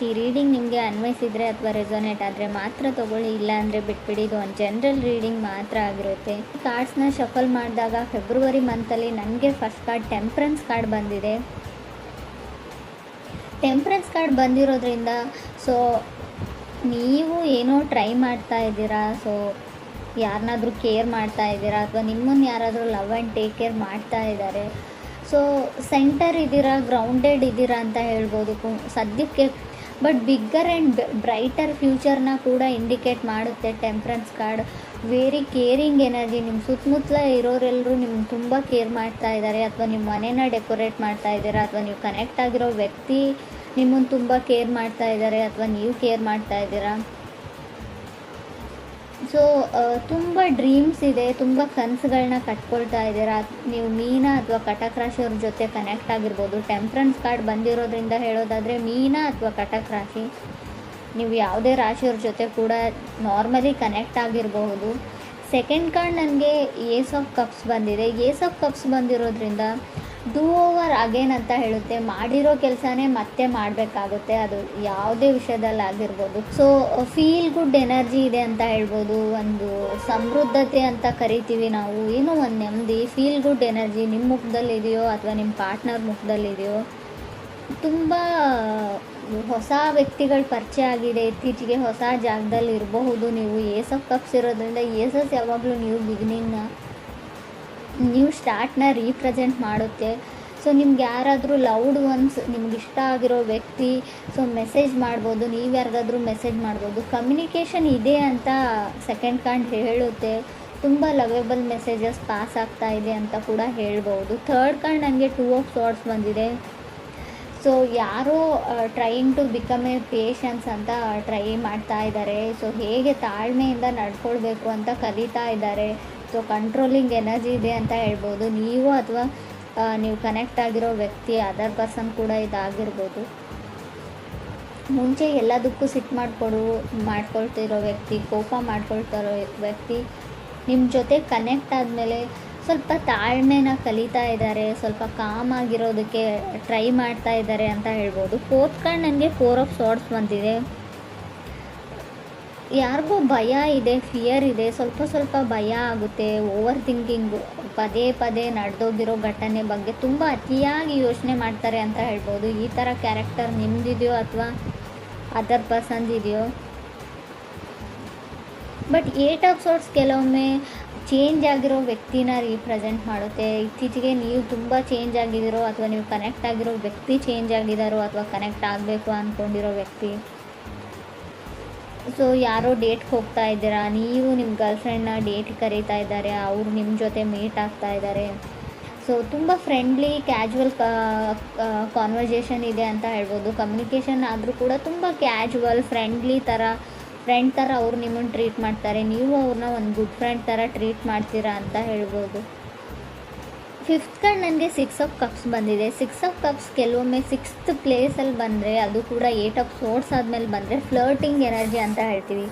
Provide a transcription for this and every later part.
ಈ ರೀಡಿಂಗ್ ನಿಮಗೆ ಅನ್ವಯಿಸಿದರೆ ಅಥವಾ ರೆಸೊನೇಟ್ ಆದರೆ ಮಾತ್ರ ತೊಗೊಳ್ಳಿ, ಇಲ್ಲ ಅಂದರೆ ಬಿಟ್ಬಿಡಿ. ಇದು ಒಂದು ಜನರಲ್ ರೀಡಿಂಗ್ ಮಾತ್ರ ಆಗಿರುತ್ತೆ. ಕಾರ್ಡ್ಸ್ನ ಶಫಲ್ ಮಾಡಿದಾಗ ಫೆಬ್ರವರಿ ಮಂತಲ್ಲಿ ನನಗೆ ಫಸ್ಟ್ ಕಾರ್ಡ್ ಟೆಂಪ್ರೆನ್ಸ್ ಕಾರ್ಡ್ ಬಂದಿದೆ. ಟೆಂಪ್ರೆನ್ಸ್ ಕಾರ್ಡ್ ಬಂದಿರೋದ್ರಿಂದ ಸೊ ನೀವು ಏನೋ ಟ್ರೈ ಮಾಡ್ತಾ ಇದ್ದೀರಾ, ಸೊ ಯಾರನ್ನಾದ್ರೂ ಕೇರ್ ಮಾಡ್ತಾ ಇದ್ದೀರಾ ಅಥವಾ ನಿಮ್ಮನ್ನು ಯಾರಾದರೂ ಲವ್ ಆ್ಯಂಡ್ ಟೇಕ್ ಕೇರ್ ಮಾಡ್ತಾ ಇದ್ದಾರೆ. ಸೊ ಸೆಂಟರ್ ಇದ್ದೀರಾ, ಗ್ರೌಂಡೆಡ್ ಇದ್ದೀರಾ ಅಂತ ಹೇಳ್ಬೋದು ಸದ್ಯಕ್ಕೆ. ಬಟ್ ಬಿಗ್ಗರ್ ಆ್ಯಂಡ್ ಬ್ರೈಟರ್ ಫ್ಯೂಚರ್ನ ಕೂಡ ಇಂಡಿಕೇಟ್ ಮಾಡುತ್ತೆ temperance card. Very caring energy. ನಿಮ್ಮ ಸುತ್ತಮುತ್ತಲ ಇರೋರೆಲ್ಲರೂ ನಿಮ್ಗೆ ತುಂಬ ಕೇರ್ ಮಾಡ್ತಾ ಇದ್ದಾರೆ, ಅಥವಾ ನಿಮ್ಮ ಮನೇನ ಡೆಕೋರೇಟ್ ಮಾಡ್ತಾ ಇದ್ದೀರಾ, ಅಥವಾ ನೀವು ಕನೆಕ್ಟ್ ಆಗಿರೋ ವ್ಯಕ್ತಿ ನಿಮ್ಮನ್ನು ತುಂಬ ಕೇರ್ ಮಾಡ್ತಾ ಇದ್ದಾರೆ, ಅಥವಾ ನೀವು ಕೇರ್ ಮಾಡ್ತಾ ಇದ್ದೀರಾ. ಸೊ ತುಂಬ ಡ್ರೀಮ್ಸ್ ಇದೆ, ತುಂಬ ಕನಸುಗಳನ್ನ ಕಟ್ಕೊಳ್ತಾ ಇದ್ದೀರಾ. ನೀವು ಮೀನ ಅಥವಾ ಕಟಕ್ ರಾಶಿಯವ್ರ ಜೊತೆ ಕನೆಕ್ಟ್ ಆಗಿರ್ಬೋದು. ಟೆಂಪ್ರೆನ್ಸ್ ಕಾರ್ಡ್ ಬಂದಿರೋದ್ರಿಂದ ಹೇಳೋದಾದರೆ ಮೀನ ಅಥವಾ ಕಟಕ್ ರಾಶಿ, ನೀವು ಯಾವುದೇ ರಾಶಿಯವ್ರ ಜೊತೆ ಕೂಡ ನಾರ್ಮಲಿ ಕನೆಕ್ಟ್ ಆಗಿರಬಹುದು. ಸೆಕೆಂಡ್ ಕಾರ್ಡ್ ನನಗೆ ಏಸ್ ಆಫ್ ಕಪ್ಸ್ ಬಂದಿದೆ. ಏಸ್ ಆಫ್ ಕಪ್ಸ್ ಬಂದಿರೋದ್ರಿಂದ ಡೂ ಓವರ್ ಅಗೇನ್ ಅಂತ ಹೇಳುತ್ತೆ. ಮಾಡಿರೋ ಕೆಲಸನೇ ಮತ್ತೆ ಮಾಡಬೇಕಾಗುತ್ತೆ, ಅದು ಯಾವುದೇ ವಿಷಯದಲ್ಲಿ ಆಗಿರ್ಬೋದು. ಸೊ ಫೀಲ್ ಗುಡ್ ಎನರ್ಜಿ ಇದೆ ಅಂತ ಹೇಳ್ಬೋದು. ಒಂದು ಸಮೃದ್ಧತೆ ಅಂತ ಕರಿತೀವಿ ನಾವು, ಏನೋ ಒಂದು ನೆಮ್ಮದಿ, ಫೀಲ್ ಗುಡ್ ಎನರ್ಜಿ ನಿಮ್ಮ ಮುಖದಲ್ಲಿದೆಯೋ ಅಥವಾ ನಿಮ್ಮ ಪಾರ್ಟ್ನರ್ ಮುಖದಲ್ಲಿದೆಯೋ. ತುಂಬ ಹೊಸ ವ್ಯಕ್ತಿಗಳ ಪರಿಚಯ ಆಗಿದೆ ಇತ್ತೀಚೆಗೆ, ಹೊಸ ಜಾಗದಲ್ಲಿ ಇರಬಹುದು ನೀವು. ಏಸ್ ಆಫ್ ಕಪ್ಸ್ ಇರೋದ್ರಿಂದ ಏಸಸ್ ಯಾವಾಗಲೂ ನ್ಯೂ ಸ್ಟಾರ್ಟ್ನ ರೀಪ್ರೆಸೆಂಟ್ ಮಾಡುತ್ತೆ. ಸೊ ನಿಮ್ಗೆ ಯಾರಾದರೂ ಲವ್ಡ್ ಒನ್ಸ್, ನಿಮ್ಗೆ ಇಷ್ಟ ಆಗಿರೋ ವ್ಯಕ್ತಿ ಸೊ ಮೆಸೇಜ್ ಮಾಡ್ಬೋದು, ನೀವು ಯಾರಿಗಾದ್ರೂ ಮೆಸೇಜ್ ಮಾಡ್ಬೋದು. ಕಮ್ಯುನಿಕೇಷನ್ ಇದೆ ಅಂತ ಸೆಕೆಂಡ್ ಕಾರ್ಡ್ ಹೇಳುತ್ತೆ. ತುಂಬ ಲವೇಬಲ್ ಮೆಸೇಜಸ್ ಪಾಸ್ ಆಗ್ತಾ ಇದೆ ಅಂತ ಕೂಡ ಹೇಳ್ಬೋದು. ಥರ್ಡ್ ಕಾರ್ಡ್ ನನಗೆ ಟೂ ಆಫ್ ಸಾರ್ಡ್ಸ್ ಬಂದಿದೆ. ಸೊ ಯಾರೋ trying to become a patience ಅಂತ ಟ್ರೈ ಮಾಡ್ತಾ ಇದ್ದಾರೆ. ಸೊ ಹೇಗೆ ತಾಳ್ಮೆಯಿಂದ ನಡ್ಕೊಳ್ಬೇಕು ಅಂತ ಕಲಿತಾ ಇದ್ದಾರೆ. ಸೊ ಕಂಟ್ರೋಲಿಂಗ್ ಎನರ್ಜಿ ಇದೆ ಅಂತ ಹೇಳ್ಬೋದು. ನೀವು ಅಥವಾ ನೀವು ಕನೆಕ್ಟ್ ಆಗಿರೋ ವ್ಯಕ್ತಿ, ಅದರ್ ಪರ್ಸನ್ ಕೂಡ ಇದಾಗಿರ್ಬೋದು. ಮುಂಚೆ ಎಲ್ಲದಕ್ಕೂ ಸಿಟ್ಟು ಮಾಡ್ಕೊಳ್ತಿರೋ ವ್ಯಕ್ತಿ, ಕೋಪ ಮಾಡ್ಕೊಳ್ತಿರೋ ವ್ಯಕ್ತಿ ನಿಮ್ಮ ಜೊತೆ ಕನೆಕ್ಟ್ ಆದಮೇಲೆ ಸ್ವಲ್ಪ ತಾಳ್ಮೆನ ಕಲಿತಾ ಇದ್ದಾರೆ, ಸ್ವಲ್ಪ ಕಾಮ್ ಆಗಿರೋದಕ್ಕೆ ಟ್ರೈ ಮಾಡ್ತಾ ಇದ್ದಾರೆ ಅಂತ ಹೇಳ್ಬೋದು. ಫೋರ್ತ್ ಕಾರ್ಡ್ ನನಗೆ ಫೋರ್ ಆಫ್ ಸಾರ್ಡ್ಸ್ ಬಂದಿದೆ. ಯಾರಿಗೂ ಭಯ ಇದೆ, ಫಿಯರ್ ಇದೆ, ಸ್ವಲ್ಪ ಭಯ ಆಗುತ್ತೆ. ಓವರ್ ಥಿಂಕಿಂಗು, ಪದೇ ಪದೇ ನಡೆದೋಗಿರೋ ಘಟನೆ ಬಗ್ಗೆ ತುಂಬ ಅತಿಯಾಗಿ ಯೋಚನೆ ಮಾಡ್ತಾರೆ ಅಂತ ಹೇಳ್ಬೋದು. ಈ ಥರ ಕ್ಯಾರೆಕ್ಟರ್ ನಿಮ್ಮದಿದೆಯೋ ಅಥವಾ ಅದರ್ ಪರ್ಸನ್ಸ್ ಇದೆಯೋ. ಬಟ್ ಏಟ್ ಆಫ್ ಸಾರ್ಟ್ಸ್ ಕೆಲವೊಮ್ಮೆ ಚೇಂಜ್ ಆಗಿರೋ ವ್ಯಕ್ತಿನ ರೀಪ್ರೆಸೆಂಟ್ ಮಾಡುತ್ತೆ. ಇತ್ತೀಚೆಗೆ ನೀವು ತುಂಬ ಚೇಂಜ್ ಆಗಿದ್ದೀರೋ ಅಥವಾ ನೀವು ಕನೆಕ್ಟ್ ಆಗಿರೋ ವ್ಯಕ್ತಿ ಚೇಂಜ್ ಆಗಿದ್ದಾರೋ ಅಥವಾ ಕನೆಕ್ಟ್ ಆಗಬೇಕು ಅಂದ್ಕೊಂಡಿರೋ ವ್ಯಕ್ತಿ. ಸೊ ಯಾರೋ ಡೇಟ್ಗೆ ಹೋಗ್ತಾ ಇದ್ದೀರಾ, ನೀವು ನಿಮ್ಮ ಗರ್ಲ್ಫ್ರೆಂಡ್ನ ಡೇಟ್ ಕರೀತಾ ಇದ್ದಾರೆ, ಅವರು ನಿಮ್ಮ ಜೊತೆ ಮೀಟ್ ಆಗ್ತಾ ಇದ್ದಾರೆ. ಸೊ ತುಂಬ ಫ್ರೆಂಡ್ಲಿ ಕ್ಯಾಜುವಲ್ ಕಾನ್ವರ್ಸೇಷನ್ ಇದೆ ಅಂತ ಹೇಳ್ಬೋದು. ಕಮ್ಯುನಿಕೇಷನ್ ಆದರೂ ಕೂಡ ತುಂಬ ಕ್ಯಾಜುವಲ್ ಫ್ರೆಂಡ್ ಥರ ಅವ್ರು ನಿಮ್ಮನ್ನು ಟ್ರೀಟ್ ಮಾಡ್ತಾರೆ, ನೀವು ಅವ್ರನ್ನ ಒಂದು ಗುಡ್ ಫ್ರೆಂಡ್ ಥರ ಟ್ರೀಟ್ ಮಾಡ್ತೀರಾ ಅಂತ ಹೇಳ್ಬೋದು. ಫಿಫ್ತ್ ಕಾರ್ಡ್ ನನಗೆ ಸಿಕ್ಸ್ ಆಫ್ ಕಪ್ಸ್ ಬಂದಿದೆ. ಸಿಕ್ಸ್ ಆಫ್ ಕಪ್ಸ್ ಕೆಲವೊಮ್ಮೆ ಸಿಕ್ಸ್ತ್ ಪ್ಲೇಸಲ್ಲಿ ಬಂದರೆ, ಅದು ಕೂಡ ಏಟ್ ಆಫ್ ಸೋರ್ಟ್ಸ್ ಆದಮೇಲೆ ಬಂದರೆ ಫ್ಲರ್ಟಿಂಗ್ ಎನರ್ಜಿ ಅಂತ ಹೇಳ್ತೀವಿ.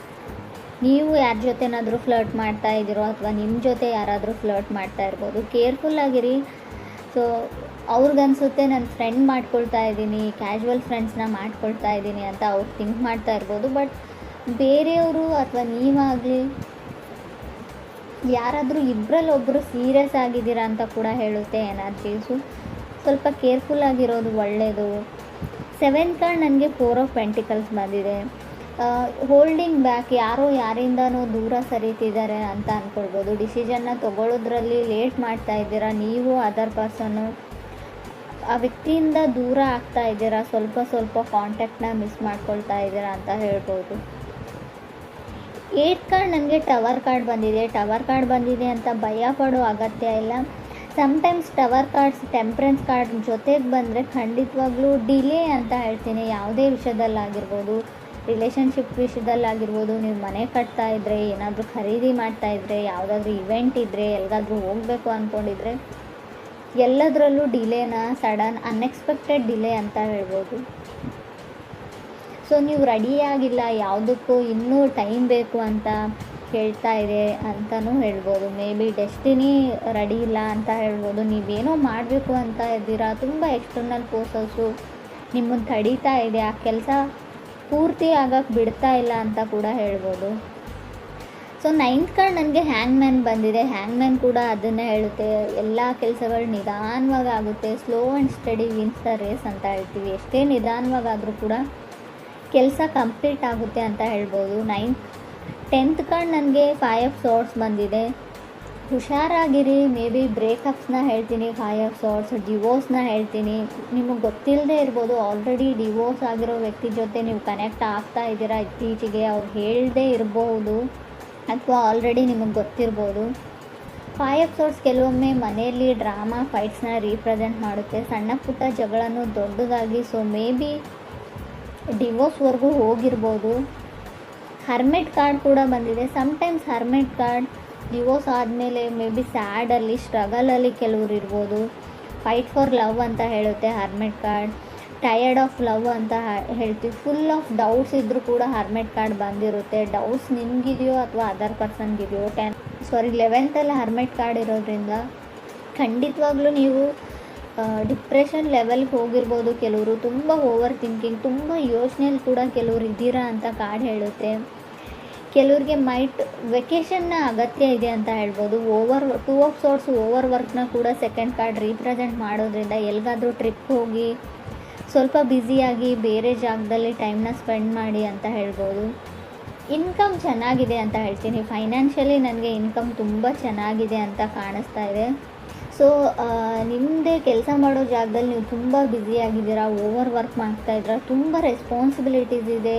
ನೀವು ಯಾರ ಜೊತೆನಾದರೂ ಫ್ಲರ್ಟ್ ಮಾಡ್ತಾ ಇದ್ದೀರೋ ಅಥವಾ ನಿಮ್ಮ ಜೊತೆ ಯಾರಾದರೂ ಫ್ಲರ್ಟ್ ಮಾಡ್ತಾ ಇರ್ಬೋದು. ಕೇರ್ಫುಲ್ಲಾಗಿರಿ. ಸೊ ಅವ್ರಿಗನ್ಸುತ್ತೆ ನಾನು ಫ್ರೆಂಡ್ ಮಾಡ್ಕೊಳ್ತಾ ಇದ್ದೀನಿ, ಕ್ಯಾಶುವಲ್ ಫ್ರೆಂಡ್ಸ್ನ ಮಾಡ್ಕೊಳ್ತಾ ಇದ್ದೀನಿ ಅಂತ ಅವ್ರು ಥಿಂಕ್ ಮಾಡ್ತಾ ಇರ್ಬೋದು. ಬಟ್ ಬೇರೆಯವರು ಅಥವಾ ನೀವಾಗಲಿ ಯಾರಾದರೂ ಇಬ್ಬರಲ್ಲೊಬ್ಬರು ಸೀರಿಯಸ್ ಆಗಿದ್ದೀರಾ ಅಂತ ಕೂಡ ಹೇಳುತ್ತೆ ಎನರ್ಜೀಸು. ಸ್ವಲ್ಪ ಕೇರ್ಫುಲ್ಲಾಗಿರೋದು ಒಳ್ಳೆಯದು. ಸೆವೆಂತ್ ಕಾರ್ಡ್ ನನಗೆ ಫೋರ್ ಆಫ್ ಪೆಂಟಿಕಲ್ಸ್ ಬಂದಿದೆ. ಹೋಲ್ಡಿಂಗ್ ಬ್ಯಾಕ್, ಯಾರೋ ಯಾರಿಂದನೂ ದೂರ ಸರಿತಿದ್ದಾರೆ ಅಂತ ಅಂದ್ಕೊಳ್ಬೋದು. ಡಿಸಿಷನ್ನ ತೊಗೊಳ್ಳೋದ್ರಲ್ಲಿ ಲೇಟ್ ಮಾಡ್ತಾ ಇದ್ದೀರಾ, ನೀವು ಅದರ್ ಪರ್ಸನ್ನು ಆ ವ್ಯಕ್ತಿಯಿಂದ ದೂರ ಆಗ್ತಾ ಇದ್ದೀರಾ, ಸ್ವಲ್ಪ ಕಾಂಟ್ಯಾಕ್ಟ್ನ ಮಿಸ್ ಮಾಡ್ಕೊಳ್ತಾ ಇದ್ದೀರಾ ಅಂತ ಹೇಳ್ಬೋದು. ಏಟ್ ಕಾರ್ಡ್ ನನಗೆ ಟವರ್ ಕಾರ್ಡ್ ಬಂದಿದೆ. ಟವರ್ ಕಾರ್ಡ್ ಬಂದಿದೆ ಅಂತ ಭಯ ಪಡೋ ಅಗತ್ಯ ಇಲ್ಲ. Sometimes tower cards temperance card ಜೊತೆಗೆ ಬಂದರೆ ಖಂಡಿತವಾಗ್ಲೂ ಡಿಲೇ ಅಂತ ಹೇಳ್ತೀನಿ. ಯಾವುದೇ ವಿಷಯದಲ್ಲಾಗಿರ್ಬೋದು, ರಿಲೇಷನ್ಶಿಪ್ ವಿಷಯದಲ್ಲಾಗಿರ್ಬೋದು, ನೀವು ಮನೆ ಕಟ್ತಾ ಇದ್ದರೆ, ಏನಾದರೂ ಖರೀದಿ ಮಾಡ್ತಾ ಇದ್ದರೆ, ಯಾವುದಾದ್ರೂ ಇವೆಂಟ್ ಇದ್ದರೆ, ಎಲ್ಲಿಗಾದ್ರೂ ಹೋಗಬೇಕು ಅಂದ್ಕೊಂಡಿದ್ರೆ, ಎಲ್ಲದರಲ್ಲೂ ಡಿಲೇನ, ಸಡನ್ ಅನ್ಎಕ್ಸ್ಪೆಕ್ಟೆಡ್ ಡಿಲೇ ಅಂತ ಹೇಳ್ಬೋದು. ಸೊ ನೀವು ರೆಡಿಯಾಗಿಲ್ಲ, ಯಾವುದಕ್ಕೂ ಇನ್ನೂ ಟೈಮ್ ಬೇಕು ಅಂತ ಹೇಳ್ತಾ ಇದೆ ಅಂತಲೂ ಹೇಳ್ಬೋದು. ಮೇ ಬಿ ಡೆಸ್ಟಿನಿ ರೆಡಿ ಇಲ್ಲ ಅಂತ ಹೇಳ್ಬೋದು. ನೀವೇನೋ ಮಾಡಬೇಕು ಅಂತ ಇದ್ದೀರಾ, ತುಂಬ ಎಕ್ಸ್ಟರ್ನಲ್ ಫೋರ್ಸಸ್ಸು ನಿಮ್ಮನ್ನು ತಡೀತಾ ಇದೆ, ಆ ಕೆಲಸ ಪೂರ್ತಿ ಆಗಕ್ಕೆ ಬಿಡ್ತಾ ಇಲ್ಲ ಅಂತ ಕೂಡ ಹೇಳ್ಬೋದು. ಸೊ 9th ಕಾರ್ಡ್ ನನಗೆ ಹ್ಯಾಂಗ್ ಮ್ಯಾನ್ ಬಂದಿದೆ. ಹ್ಯಾಂಗ್ ಮ್ಯಾನ್ ಕೂಡ ಅದನ್ನೇ ಹೇಳುತ್ತೆ, ಎಲ್ಲ ಕೆಲಸಗಳು ನಿಧಾನವಾಗಿ ಆಗುತ್ತೆ, slow and steady wins the race ಅಂತ ಹೇಳ್ತೀವಿ. ಎಷ್ಟೇ ನಿಧಾನವಾಗಾದರೂ ಕೂಡ ಕೆಲಸ ಕಂಪ್ಲೀಟ್ ಆಗುತ್ತೆ ಅಂತ ಹೇಳ್ಬೋದು. 10th ಕಾರ್ಡ್ ನನಗೆ 5 ಆಫ್ ಸಾರ್ಟ್ಸ್ ಬಂದಿದೆ. ಹುಷಾರಾಗಿರಿ, ಮೇ ಬಿ ಬ್ರೇಕಪ್ಸ್ನ ಹೇಳ್ತೀನಿ, 5 ಆಫ್ ಸಾರ್ಟ್ಸ್, ಡಿವೋರ್ಸ್ನ ಹೇಳ್ತೀನಿ. ನಿಮಗೆ ಗೊತ್ತಿಲ್ಲದೆ ಇರ್ಬೋದು, ಆಲ್ರೆಡಿ ಡಿವೋರ್ಸ್ ಆಗಿರೋ ವ್ಯಕ್ತಿ ಜೊತೆ ನೀವು ಕನೆಕ್ಟ್ ಆಗ್ತಾ ಇದ್ದೀರಾ ಇತ್ತೀಚೆಗೆ, ಅವ್ರು ಹೇಳದೇ ಇರ್ಬೋದು ಅಥವಾ ಆಲ್ರೆಡಿ ನಿಮಗೆ ಗೊತ್ತಿರ್ಬೋದು. 5 ಆಫ್ ಸಾರ್ಟ್ಸ್ ಕೆಲವೊಮ್ಮೆ ಮನೆಯಲ್ಲಿ ಡ್ರಾಮಾ ಫೈಟ್ಸ್ನ ರೀಪ್ರೆಸೆಂಟ್ ಮಾಡುತ್ತೆ, ಸಣ್ಣ ಪುಟ್ಟ ಜಗಳನೂ ದೊಡ್ಡದಾಗಿ. ಸೊ ಮೇ ಬಿ ಡಿವೋರ್ಸ್ವರೆಗೂ ಹೋಗಿರ್ಬೋದು. ಹರ್ಮೆಟ್ ಕಾರ್ಡ್ ಕೂಡ ಬಂದಿದೆ. ಸಮ್ಟೈಮ್ಸ್ ಹರ್ಮೆಟ್ ಕಾರ್ಡ್ ಡಿವೋರ್ಸ್ ಆದಮೇಲೆ ಮೇ ಬಿ ಸ್ಯಾಡಲ್ಲಿ, ಸ್ಟ್ರಗಲಲ್ಲಿ ಕೆಲವ್ರು ಇರ್ಬೋದು. ಫೈಟ್ ಫಾರ್ ಲವ್ ಅಂತ ಹೇಳುತ್ತೆ ಹರ್ಮೆಟ್ ಕಾರ್ಡ್. ಟಯರ್ಡ್ ಆಫ್ ಲವ್ ಅಂತ ಹೇಳ್ತೀವಿ. ಫುಲ್ ಆಫ್ ಡೌಟ್ಸ್ ಇದ್ದರೂ ಕೂಡ ಹರ್ಮೆಟ್ ಕಾರ್ಡ್ ಬಂದಿರುತ್ತೆ. ಡೌಟ್ಸ್ ನಿಮಗಿದೆಯೋ ಅಥವಾ ಅದರ್ ಪರ್ಸನ್ಗಿದೆಯೋ. 11th ಹರ್ಮೆಟ್ ಕಾರ್ಡ್ ಇರೋದ್ರಿಂದ ಖಂಡಿತವಾಗ್ಲೂ ನೀವು ಡಿಪ್ರೆಷನ್ ಲೆವೆಲ್ಗೆ ಹೋಗಿರ್ಬೋದು. ಕೆಲವರು ತುಂಬ ಓವರ್ ಥಿಂಕಿಂಗ್, ತುಂಬ ಯೋಚನೆಯಲ್ಲಿ ಕೂಡ ಕೆಲವರು ಇದ್ದೀರಾ ಅಂತ ಕಾರ್ಡ್ ಹೇಳುತ್ತೆ. ಕೆಲವ್ರಿಗೆ ವೆಕೇಷನ್ನ ಅಗತ್ಯ ಇದೆ ಅಂತ ಹೇಳ್ಬೋದು. 2 ಆಫ್ ಸಾರ್ಟ್ಸ್ ಓವರ್ ವರ್ಕ್ನ ಕೂಡ ಸೆಕೆಂಡ್ ಕಾರ್ಡ್ ರೀಪ್ರೆಸೆಂಟ್ ಮಾಡೋದ್ರಿಂದ ಎಲ್ಲಿಗಾದರೂ ಟ್ರಿಪ್ ಹೋಗಿ ಸ್ವಲ್ಪ ಬ್ಯುಸಿಯಾಗಿ ಬೇರೆ ಜಾಗದಲ್ಲಿ ಟೈಮ್ನ ಸ್ಪೆಂಡ್ ಮಾಡಿ ಅಂತ ಹೇಳ್ಬೋದು. ಇನ್ಕಮ್ ಚೆನ್ನಾಗಿದೆ ಅಂತ ಹೇಳ್ತೀನಿ. ಫೈನಾನ್ಷಿಯಲಿ ನನಗೆ ಇನ್ಕಮ್ ತುಂಬ ಚೆನ್ನಾಗಿದೆ ಅಂತ ಕಾಣಿಸ್ತಾ ಇದೆ. ಸೊ ನಿಮ್ಮದೇ ಕೆಲಸ ಮಾಡೋ ಜಾಗದಲ್ಲಿ ನೀವು ತುಂಬ ಬ್ಯುಸಿಯಾಗಿದ್ದೀರಾ, ಓವರ್ ವರ್ಕ್ ಮಾಡ್ತಾಯಿದ್ದೀರಾ, ತುಂಬ ರೆಸ್ಪಾನ್ಸಿಬಿಲಿಟೀಸ್ ಇದೆ,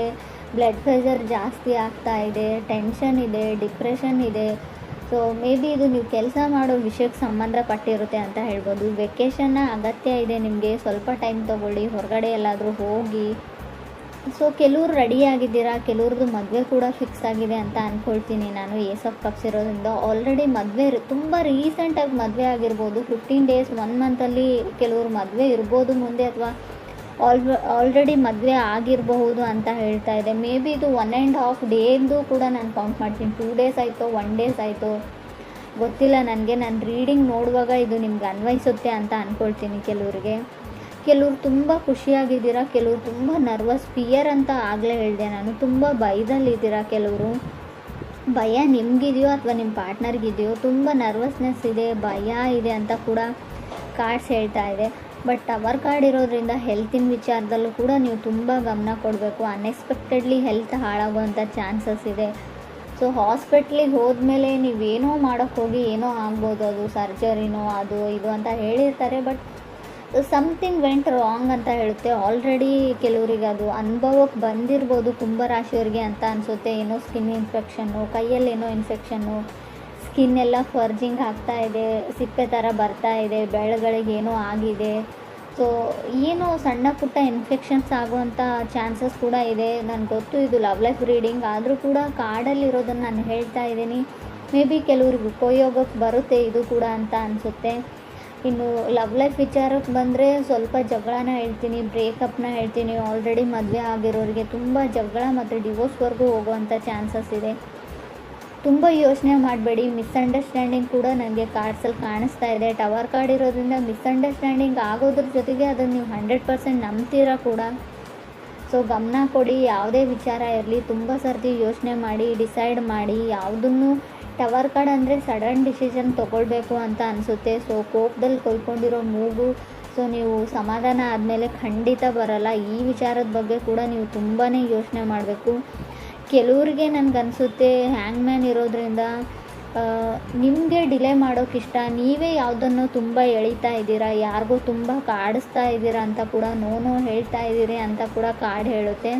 ಬ್ಲಡ್ ಪ್ರೆಷರ್ ಜಾಸ್ತಿ ಆಗ್ತಾ ಇದೆ, ಟೆನ್ಷನ್ ಇದೆ, ಡಿಪ್ರೆಷನ್ ಇದೆ. ಸೊ ಮೇ ಬಿ ಇದು ನೀವು ಕೆಲಸ ಮಾಡೋ ವಿಷಯಕ್ಕೆ ಸಂಬಂಧಪಟ್ಟಿರುತ್ತೆ ಅಂತ ಹೇಳ್ಬೋದು. ವೆಕೇಷನ್ನ ಅಗತ್ಯ ಇದೆ ನಿಮಗೆ, ಸ್ವಲ್ಪ ಟೈಮ್ ತೊಗೊಳ್ಳಿ, ಹೊರಗಡೆ ಎಲ್ಲಾದರೂ ಹೋಗಿ. ಸೊ ಕೆಲವ್ರು ರೆಡಿಯಾಗಿದ್ದೀರಾ, ಕೆಲವ್ರದ್ದು ಮದುವೆ ಕೂಡ ಫಿಕ್ಸ್ ಆಗಿದೆ ಅಂತ ಅಂದ್ಕೊಳ್ತೀನಿ ನಾನು. ಏಸ್ ಆಫ್ ಕಪ್ಸ್ ಇರೋದ್ರಿಂದ ಆಲ್ರೆಡಿ ಮದುವೆ ತುಂಬ ರೀಸೆಂಟಾಗಿ ಮದುವೆ ಆಗಿರ್ಬೋದು. 15 days 1 ಮಂತಲ್ಲಿ ಕೆಲವ್ರು ಮದುವೆ ಇರ್ಬೋದು ಮುಂದೆ, ಅಥವಾ ಆಲ್ರೆಡಿ ಮದುವೆ ಆಗಿರಬಹುದು ಅಂತ ಹೇಳ್ತಾ ಇದೆ. ಮೇ ಬಿ ಇದು 1.5 ಡೇದು ಕೂಡ ನಾನು ಕೌಂಟ್ ಮಾಡ್ತೀನಿ. 2 days ಆಯಿತು, 1 days ಆಯಿತು, ಗೊತ್ತಿಲ್ಲ ನನಗೆ. ನಾನು ರೀಡಿಂಗ್ ನೋಡುವಾಗ ಇದು ನಿಮ್ಗೆ ಅನ್ವಯಿಸುತ್ತೆ ಅಂತ ಅಂದ್ಕೊಳ್ತೀನಿ. ಕೆಲವ್ರು ತುಂಬ ಖುಷಿಯಾಗಿದ್ದೀರಾ, ಕೆಲವರು ತುಂಬ ನರ್ವಸ್, ಫಿಯರ್ ಅಂತ ಆಗಲೇ ಹೇಳಿದೆ ನಾನು. ತುಂಬ ಭಯದಲ್ಲಿದ್ದೀರಾ. ಕೆಲವರು ಭಯ ನಿಮಗಿದೆಯೋ ಅಥವಾ ನಿಮ್ಮ ಪಾರ್ಟ್ನರ್ಗಿದೆಯೋ, ತುಂಬ ನರ್ವಸ್ನೆಸ್ ಇದೆ, ಭಯ ಇದೆ ಅಂತ ಕೂಡ ಕಾರ್ಡ್ಸ್ ಹೇಳ್ತಾ ಇದೆ. ಬಟ್ ಟವರ್ ಕಾರ್ಡ್ ಇರೋದ್ರಿಂದ ಹೆಲ್ತಿನ ವಿಚಾರದಲ್ಲೂ ಕೂಡ ನೀವು ತುಂಬ ಗಮನ ಕೊಡಬೇಕು. ಅನ್ಎಕ್ಸ್ಪೆಕ್ಟೆಡ್ಲಿ ಹೆಲ್ತ್ ಹಾಳಾಗುವಂಥ ಚಾನ್ಸಸ್ ಇದೆ. ಸೊ ಹಾಸ್ಪಿಟ್ಲಿಗೆ ಹೋದ್ಮೇಲೆ ನೀವೇನೋ ಮಾಡೋಕ್ಕೆ ಹೋಗಿ ಏನೋ ಆಗ್ಬೋದು, ಅದು ಸರ್ಜರಿನೋ ಅದು ಇದು ಅಂತ ಹೇಳಿರ್ತಾರೆ. ಬಟ್ ಸಮಥಿಂಗ್ ವೆಂಟ್ ರಾಂಗ್ ಅಂತ ಹೇಳುತ್ತೆ. ಆಲ್ರೆಡಿ ಕೆಲವರಿಗೆ ಅದು ಅನುಭವಕ್ಕೆ ಬಂದಿರ್ಬೋದು ಕುಂಭರಾಶಿಯವರಿಗೆ ಅಂತ ಅನಿಸುತ್ತೆ. ಏನೋ ಸ್ಕಿನ್ ಇನ್ಫೆಕ್ಷನ್ನು, ಕೈಯಲ್ಲೇನೋ ಇನ್ಫೆಕ್ಷನ್ನು, ಸ್ಕಿನ್ ಎಲ್ಲ ಫರ್ಜಿಂಗ್ ಆಗ್ತಾ ಇದೆ, ಸಿಪ್ಪೆ ಥರ ಬರ್ತಾ ಇದೆ, ಬೆಳಗಳಿಗೆ ಏನೋ ಆಗಿದೆ. ಸೊ ಏನೋ ಸಣ್ಣ ಪುಟ್ಟ ಇನ್ಫೆಕ್ಷನ್ಸ್ ಆಗುವಂಥ ಚಾನ್ಸಸ್ ಕೂಡ ಇದೆ. ನನಗೆ ಗೊತ್ತು ಇದು ಲವ್ ಲೈಫ್ ರೀಡಿಂಗ್, ಆದರೂ ಕೂಡ ಕಾರ್ಡಲ್ಲಿರೋದನ್ನು ನಾನು ಹೇಳ್ತಾ ಇದ್ದೀನಿ. ಮೇ ಬಿ ಕೆಲವ್ರಿಗೆ ಉಪಯೋಗಕ್ಕೆ ಬರುತ್ತೆ ಇದು ಕೂಡ ಅಂತ ಅನಿಸುತ್ತೆ. ಇನ್ನು ಲವ್ ಲೈಫ್ ವಿಚಾರಕ್ಕೆ ಬಂದರೆ ಸ್ವಲ್ಪ ಜಗಳನ ಹೇಳ್ತೀನಿ, ಬ್ರೇಕಪ್ನ ಹೇಳ್ತೀನಿ. ಆಲ್ರೆಡಿ ಮದುವೆ ಆಗಿರೋರಿಗೆ ತುಂಬ ಜಗಳ ಮತ್ತು ಡಿವೋರ್ಸ್ವರೆಗೂ ಹೋಗುವಂಥ ಚಾನ್ಸಸ್ ಇದೆ. ತುಂಬ ಯೋಚನೆ ಮಾಡಬೇಡಿ. ಮಿಸ್ಅಂಡರ್ಸ್ಟ್ಯಾಂಡಿಂಗ್ ಕೂಡ ನನಗೆ ಕಾರ್ಡ್ಸಲ್ಲಿ ಕಾಣಿಸ್ತಾ ಇದೆ. ಟವರ್ ಕಾರ್ಡ್ ಇರೋದ್ರಿಂದ ಮಿಸ್ಅಂಡರ್ಸ್ಟ್ಯಾಂಡಿಂಗ್ ಆಗೋದ್ರ ಜೊತೆಗೆ ಅದನ್ನು ನೀವು 100% ನಂಬ್ತೀರಾ ಕೂಡ. ಸೊ ಗಮನ ಕೊಡಿ. ಯಾವುದೇ ವಿಚಾರ ಇರಲಿ ತುಂಬ ಸರ್ತಿ ಯೋಚನೆ ಮಾಡಿ ಡಿಸೈಡ್ ಮಾಡಿ. ಯಾವುದನ್ನು ಟವರ್ ಕಾರ್ಡ್ ಅಂದರೆ ಸಡನ್ ಡಿಸಿಷನ್ ತೊಗೊಳ್ಬೇಕು ಅಂತ ಅನಿಸುತ್ತೆ. ಸೊ ಕೋಪದಲ್ಲಿ ಕೊಯ್ಕೊಂಡಿರೋ ಮೂಗು, ಸೊ ನೀವು ಸಮಾಧಾನ ಆದಮೇಲೆ ಖಂಡಿತ ಬರಲ್ಲ. ಈ ವಿಚಾರದ ಬಗ್ಗೆ ಕೂಡ ನೀವು ತುಂಬಾ ಯೋಚನೆ ಮಾಡಬೇಕು. ಕೆಲವ್ರಿಗೆ ನನಗನ್ಸುತ್ತೆ ಹ್ಯಾಂಗ್ ಮ್ಯಾನ್ ಇರೋದ್ರಿಂದ ನಿಮಗೆ ಡಿಲೇ ಮಾಡೋಕ್ಕಿಷ್ಟ, ನೀವೇ ಯಾವುದನ್ನು ತುಂಬ ಎಳಿತಾ ಇದ್ದೀರಾ, ಯಾರಿಗೂ ತುಂಬ ಕಾಡಿಸ್ತಾ ಇದ್ದೀರಾ ಅಂತ ಕೂಡ, ನೋ ಹೇಳ್ತಾ ಇದ್ದೀರಿ ಅಂತ ಕೂಡ ಕಾರ್ಡ್ ಹೇಳುತ್ತೆ.